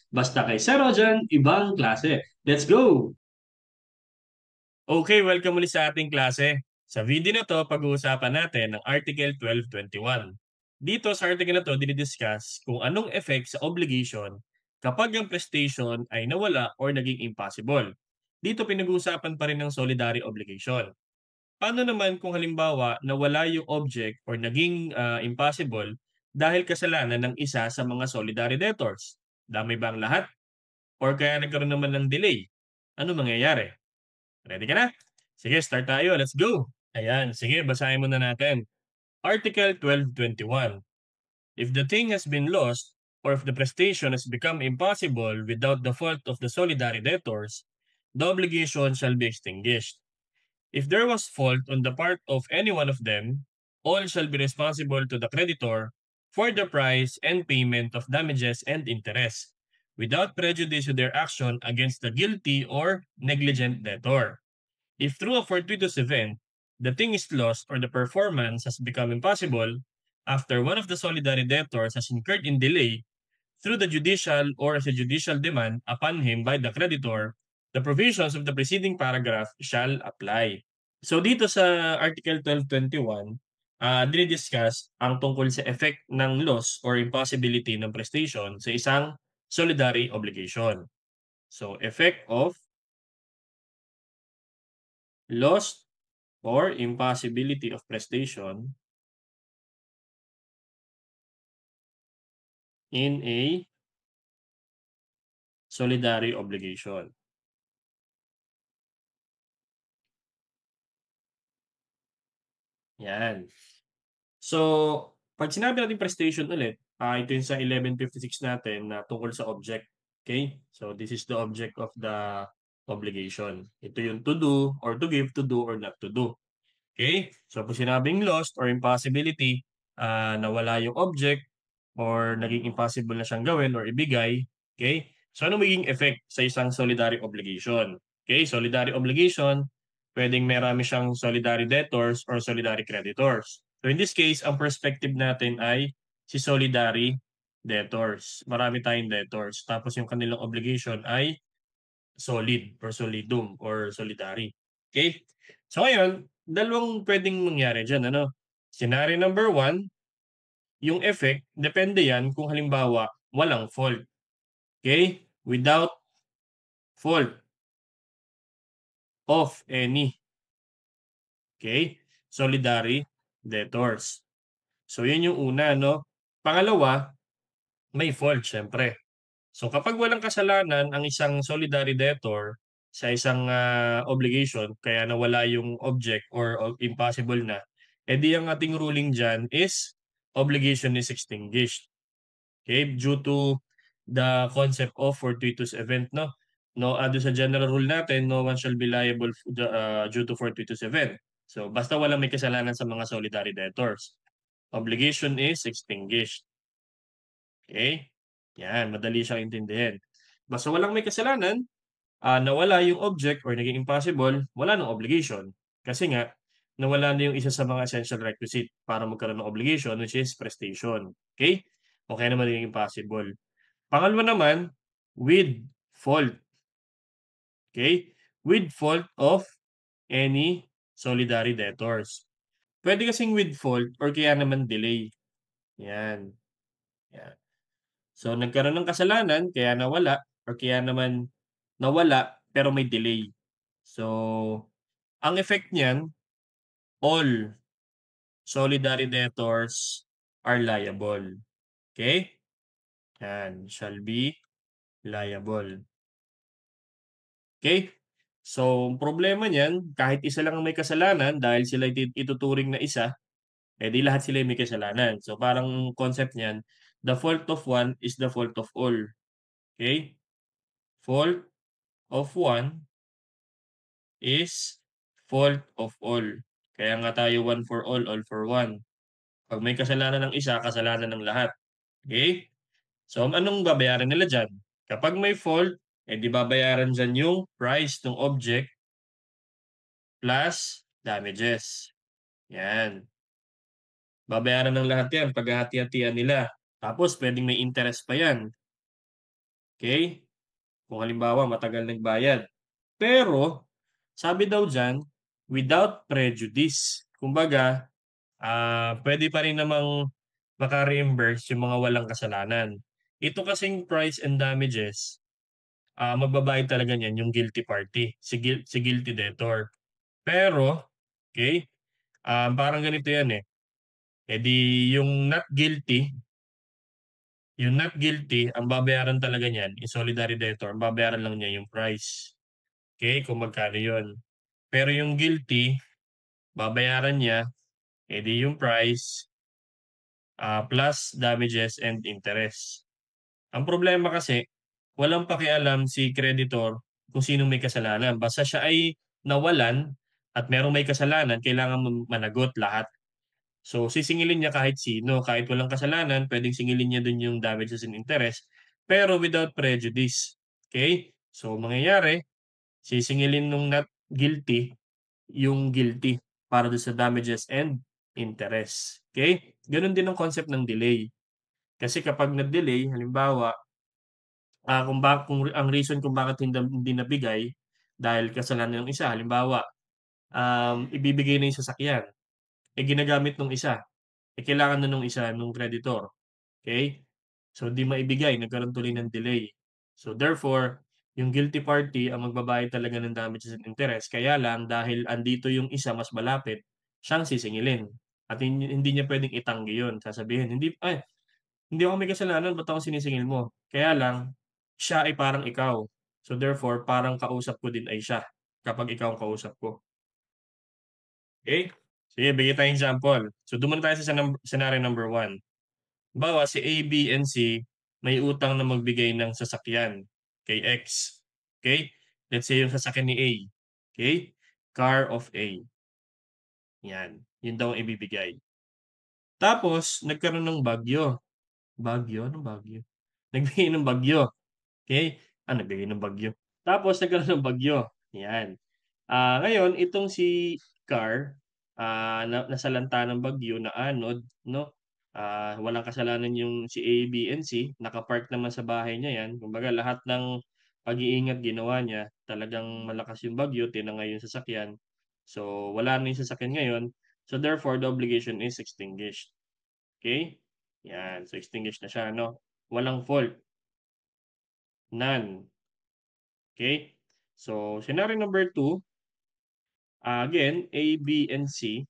Basta kay Zero dyan, ibang klase. Let's go! Okay, welcome ulit sa ating klase. Sa video na to, pag-uusapan natin ang Article 1221. Dito sa article na to, dinidiscuss kung anong effect sa obligation kapag ang prestation ay nawala or naging impossible. Dito pinag-uusapan pa rin ng solidary obligation. Paano naman kung halimbawa nawala yung object or naging impossible dahil kasalanan ng isa sa mga solidary debtors? Damay ba ang lahat? Or kaya nagkaroon naman ng delay? Ano mangyayari? Ready ka na? Sige, start tayo. Let's go. Ayan, sige, basahin muna natin. Article 1221. If the thing has been lost, or if the prestation has become impossible without the fault of the solidary debtors, the obligation shall be extinguished. If there was fault on the part of any one of them, all shall be responsible to the creditor for the price and payment of damages and interest, without prejudice to their action against the guilty or negligent debtor. If through a fortuitous event, the thing is lost or the performance has become impossible, after one of the solidary debtors has incurred in delay through the judicial or as a judicial demand upon him by the creditor, the provisions of the preceding paragraph shall apply. So dito sa Article 1221, dinidiscuss ang tungkol sa effect ng loss or impossibility ng prestation sa isang solidary obligation. So effect of loss or impossibility of prestation in a solidary obligation. Yan. So, pag sinabi natin prestation ulit, ito yung sa 1156 natin na tungkol sa object. Okay? So, this is the object of the obligation. Ito yung to do or to give, to do or not to do. Okay? So, pag sinabing lost or impossibility, nawala yung object or naging impossible na siyang gawin or ibigay, okay? So, ano magiging effect sa isang solidary obligation? Okay, solidary obligation, pwedeng marami siyang solidary debtors or solidary creditors. So, in this case, ang perspective natin ay si solidary debtors. Marami tayong debtors. Tapos yung kanilang obligation ay solid or solidum or solidary. Okay? So, ngayon, dalawang pwedeng mangyari dyan. Ano? Scenario number 1, yung effect, depende yan kung halimbawa walang fault. Okay? Without fault of any. Okay? Solidary debtors. So, yun yung una, no? Pangalawa, may fault, syempre. So, kapag walang kasalanan ang isang solidary debtor sa isang obligation, kaya nawala yung object or impossible na, edi ang ating ruling dyan is obligation is extinguished. Okay, due to the concept of fortuitous event, no? No, doon sa general rule natin, no one shall be liable due to fortuitous event. So, basta walang may kasalanan sa mga solidary debtors, obligation is extinguished. Okay? Yan, madali siyang intindihin. Basta walang may kasalanan, nawala yung object or naging impossible, wala nang obligation. Kasi nga, nawala na yung isa sa mga essential requisite para magkaroon ng obligation, which is prestation. Okay? O kaya naman yung impossible. Pangalawa naman, with fault. Okay? With fault of any solidary debtors. Pwede kasing with fault or kaya naman delay. Yan. Yan. So, nagkaroon ng kasalanan, kaya nawala, or kaya naman nawala, pero may delay. So, ang effect niyan, all solidary debtors are liable. Okay? Yan, shall be liable. Okay? So, ang problema niyan, kahit isa lang ang may kasalanan dahil sila ituturing na isa, eh di lahat sila may kasalanan. So, parang concept niyan, the fault of one is the fault of all. Okay? Fault of one is fault of all. Kaya nga tayo one for all for one. Pag may kasalanan ng isa, kasalanan ng lahat. Okay? So, anong babayaran nila dyan? Kapag may fault, eh di babayaran dyan yung price ng object plus damages. Yan. Babayaran ng lahat yan, paghahati-hatian nila. Tapos, pwedeng may interest pa yan. Okay? Kung halimbawa matagal nagbayad. Pero sabi daw diyan, without prejudice. Kumbaga, puwede pa rin namang maka-reimburse yung mga walang kasalanan. Ito kasing price and damages, magbabayad talaga niyan yung guilty party, si guilty debtor. Pero, okey, parang ganito yan, eh, yung not guilty, ang babayaran talaga niyan, yung solidary debtor, ang babayaran lang niya yung price, okey, kung magkano yun. Pero yung guilty, babayaran niya, yung price, plus damages and interest. Ang problema kasi, walang pakialam si creditor kung sinong may kasalanan. Basta siya ay nawalan at merong may kasalanan, kailangan managot lahat. So, sisingilin niya kahit sino, kahit walang kasalanan, pwedeng singilin niya dun yung damages and interest, pero without prejudice. Okay? So, mangyayari, sisingilin nung not guilty yung guilty para dun sa damages and interest. Okay? Ganun din ang concept ng delay. Kasi kapag nag-delay, halimbawa, kung ang reason kung bakit hindi nabigay dahil kasalanan ng isa, halimbawa, ibibigay na yung sasakyan, ginagamit nung isa, kailangan na nung isa, nung creditor, okay? So, di maibigay, nagkaroon tuloy ng delay. So, therefore, yung guilty party ang magbabayad talaga ng damages and interest, kaya lang dahil andito yung isa mas malapit, siyang sisingilin at hindi niya puwedeng itanggi yun, sasabihin, "Hindi ako may kasalanan, ba't ako sinisingil mo?" Kaya lang, siya ay parang ikaw. So therefore, parang kausap ko din ay siya, kapag ikaw ang kausap ko. Okay? Sige, bigyan tayong example. So doon muna tayo sa scenario number 1. Halimbawa, si A, B, and C may utang na magbigay ng sasakyan kay X. Okay? Let's say yung sasakyan ni A. Okay? Car of A. Yan. Yun daw ang ibibigay. Tapos, nagkaroon ng bagyo. Bagyo? Anong bagyo? Nagbigay ng bagyo. Okay? Nagbigay ng bagyo. Tapos nagkaroon ng bagyo, 'yan. Ngayon itong si Car, nasalanta ng bagyo, naanod 'no, walang kasalanan yung si A, B, and C, naka-park naman sa bahay niya 'yan. Kumbaga lahat ng pag-iingat ginawa niya, talagang malakas yung bagyo, tinangay yung sasakyan. So, wala na yung sasakyan ngayon, so therefore the obligation is extinguished, okay? 'Yan, so extinguished na siya 'no, walang fault, none. Okay? So, scenario number 2, again, A, B, and C,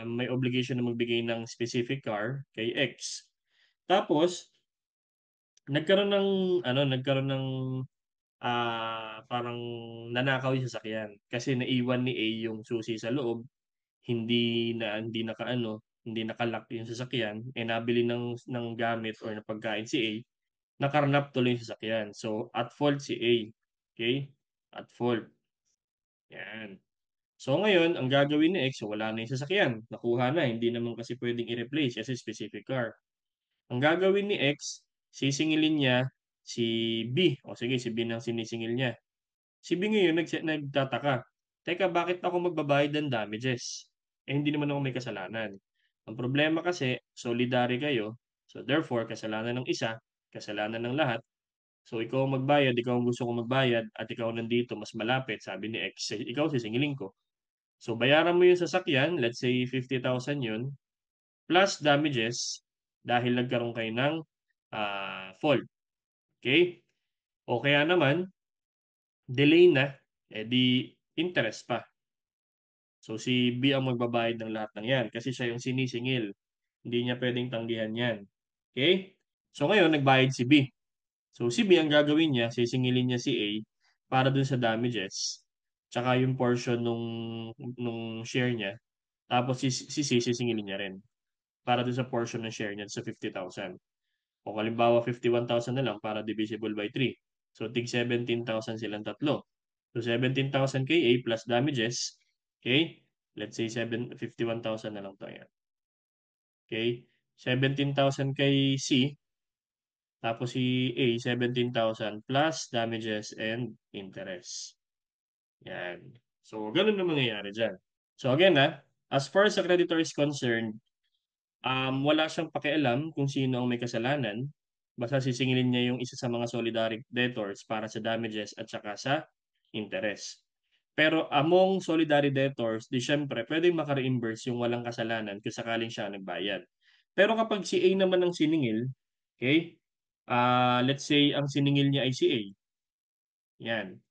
may obligation na magbigay ng specific car kay X. Tapos, nagkaroon ng parang nanakaw yung sasakyan kasi naiwan ni A yung susi sa loob, hindi naka-lock yung sasakyan, nabili ng gamit or ng pagkain si A, nakarnap tuloy yung sasakyan. So, at fault si A. Okay? At fault. Yan. So ngayon, ang gagawin ni X, so wala na yung sasakyan, nakuha na, hindi naman kasi pwedeng i-replace kasi specific car. Ang gagawin ni X, sisingilin niya si B, o sige, si B nang sinisingil niya. Si B ngayon nagtataka, teka, bakit ako magbabayad ng damages? Hindi naman ako may kasalanan. Ang problema kasi, solidary kayo, so therefore, kasalanan ng isa, kasalanan ng lahat. So ikaw ang magbayad, ikaw ang gusto kong magbayad, at ikaw nandito, mas malapit, sabi ni X, ikaw sisingilin ko. So bayaran mo yung sasakyan, let's say 50,000 yun, plus damages dahil nagkaroon kayo ng fault. Okay? O kaya naman, delay na, di interest pa. So si B ang magbabayad ng lahat ng yan kasi siya yung sinisingil. Hindi niya pwedeng tanggihan yan. Okay? So ngayon, nagbayad si B. So si B ang gagawin niya, sisingilin niya si A para dun sa damages, tsaka yung portion nung share niya. Tapos si C sisingilin niya rin para dun sa portion ng share niya sa 50,000. O halimbawa 51,000 na lang para divisible by 3. So tig 17,000 silang tatlo. So 17,000 kay A plus damages. Okay? Let's say 51,000 na lang to. Yan. Okay? 17,000 kay C. Tapos si A, 17,000 plus damages and interest. Yan. So, ganun na mangyayari dyan. So again, as far as the creditor is concerned, wala siyang pakialam kung sino ang may kasalanan. Basta sisingilin niya yung isa sa mga solidarity debtors para sa damages at saka sa interest. Pero among solidarity debtors, di siyempre pwedeng maka-reimburse yung walang kasalanan kung sakaling siya nagbayad. Pero kapag si A naman ang siningil, okay? Let's say ang siningil niya ay si A. Yan.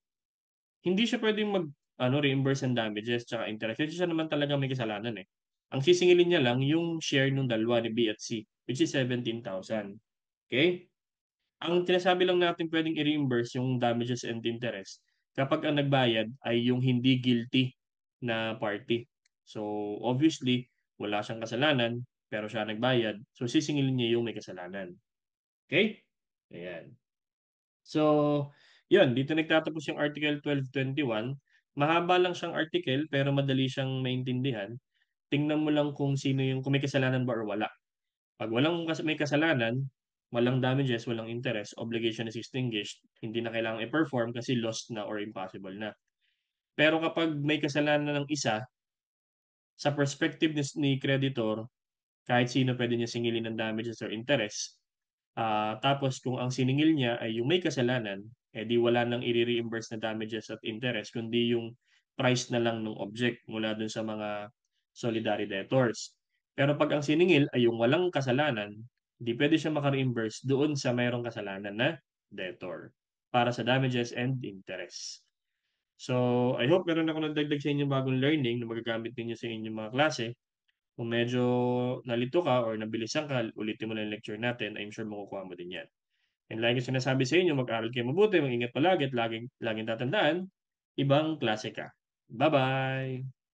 Hindi siya pwedeng reimburse ng damages tsaka interest kasi siya naman talaga may kasalanan, eh. Ang sisingilin niya lang yung share nung dalawa ni B at C, which is 17,000. Okay? Ang sinasabi lang natin pwedeng i-reimburse yung damages and interest kapag ang nagbayad ay yung hindi guilty na party. So, obviously, wala siyang kasalanan, pero siya nagbayad. So, sisingilin niya yung may kasalanan. Okay? Ayan. So, yun, dito nagtatapos yung Article 1221. Mahaba lang siyang article, pero madali siyang maintindihan. Tingnan mo lang kung may kasalanan ba or wala. Pag may kasalanan, walang damages, walang interest, obligation is extinguished, hindi na kailangang i-perform kasi lost na or impossible na. Pero kapag may kasalanan ng isa, sa perspective ni creditor, kahit sino pwede niya singilin ng damages or interest. Tapos kung ang siningil niya ay yung may kasalanan, di wala nang i-reimburse na damages at interest, kundi yung price na lang ng object mula dun sa mga solidary debtors. Pero pag ang siningil ay yung walang kasalanan, di pwede siya maka-reimburse doon sa mayroong kasalanan na debtor para sa damages and interest. So, I hope meron ako nagdagdag sa inyong bagong learning na magagamit ninyo sa inyong mga klase. Kung medyo nalito ka or nabilisan ka, ulitin mo lang yung lecture natin, I'm sure makukuha mo din yan. And like yung sinasabi sa inyo, mag-aral kayo mabuti, mag-ingat palagi at laging tatandaan, ibang klase ka. Bye-bye!